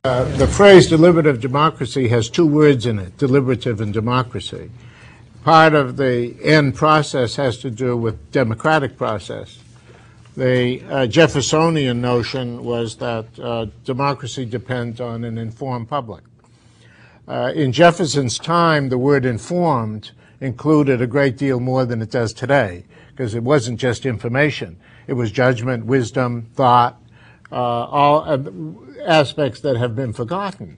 The phrase deliberative democracy has two words in it, deliberative and democracy. Part of the end process has to do with democratic process. The Jeffersonian notion was that democracy depends on an informed public. In Jefferson's time, the word informed included a great deal more than it does today, because it wasn't just information. It was judgment, wisdom, thought, all aspects that have been forgotten.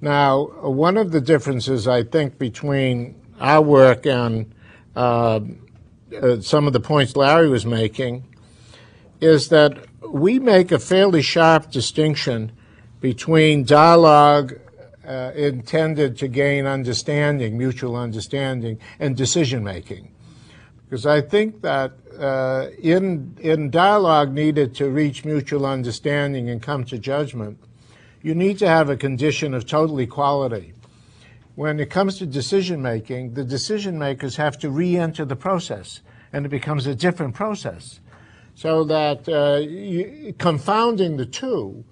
Now, one of the differences, I think, between our work and some of the points Larry was making is that we make a fairly sharp distinction between dialogue intended to gain understanding, mutual understanding, and decision-making. Because I think that in dialogue needed to reach mutual understanding and come to judgment, you need to have a condition of total equality. When it comes to decision-making, the decision-makers have to re-enter the process, and it becomes a different process. So that confounding the two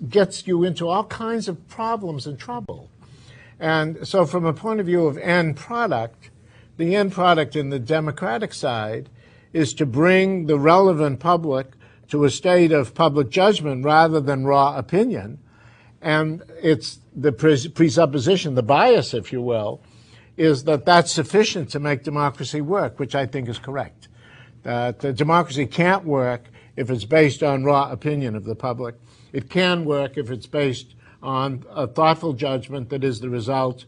gets you into all kinds of problems and trouble. And so from a point of view of end product, the end product in the democratic side is to bring the relevant public to a state of public judgment rather than raw opinion. And it's the presupposition, the bias, if you will, is that that's sufficient to make democracy work, which I think is correct. That democracy can't work if it's based on raw opinion of the public. It can work if it's based on a thoughtful judgment that is the result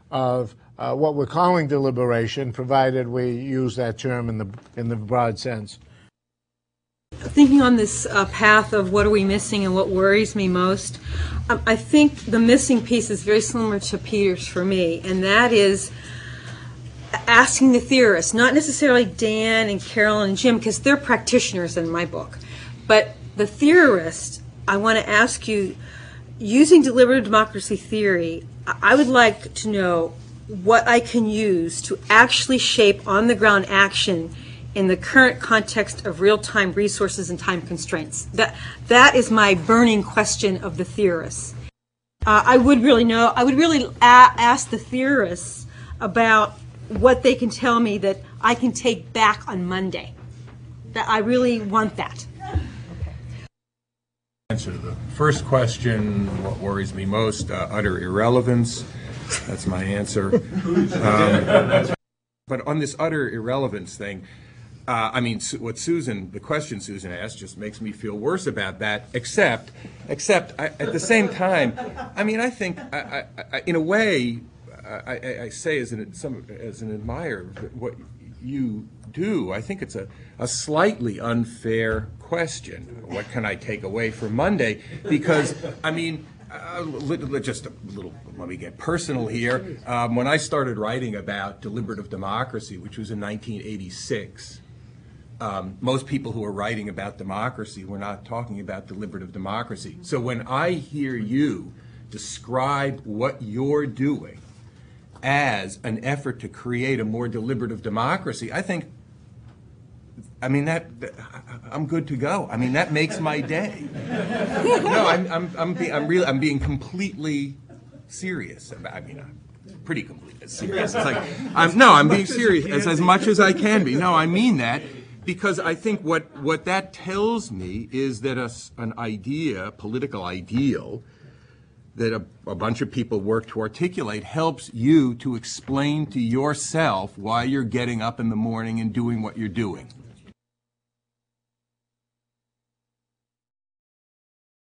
of what we're calling deliberation, provided we use that term in the broad sense. Thinking on this path of what are we missing and what worries me most, I think the missing piece is very similar to Peter's for me, and that is asking the theorists, not necessarily Dan and Carolyn and Jim, because they're practitioners in my book, but the theorists, I want to ask you, using deliberative democracy theory, I would like to know what I can use to actually shape on-the-ground action in the current context of real-time resources and time constraints. That is my burning question of the theorists. I would really ask the theorists about what they can tell me that I can take back on Monday. That I really want that. Answer to the first question, what worries me most, utter irrelevance. That's my answer. But on this utter irrelevance thing, I mean, the question Susan asked just makes me feel worse about that, except at the same time, I mean, I think, in a way, I say as an admirer what you do, I think it's a slightly unfair question. What can I take away from Monday? Because, I mean, just a little, let me get personal here. When I started writing about deliberative democracy, which was in 1986, most people who are writing about democracy were not talking about deliberative democracy. So when I hear you describe what you're doing as an effort to create a more deliberative democracy, I think, I mean, I'm good to go. I mean, that makes my day. No, I'm being completely serious. I mean, I'm pretty completely serious. It's like, I'm being serious as much as I can be. No, I mean that, because I think what that tells me is that an idea, political ideal, that a bunch of people work to articulate helps you to explain to yourself why you're getting up in the morning and doing what you're doing.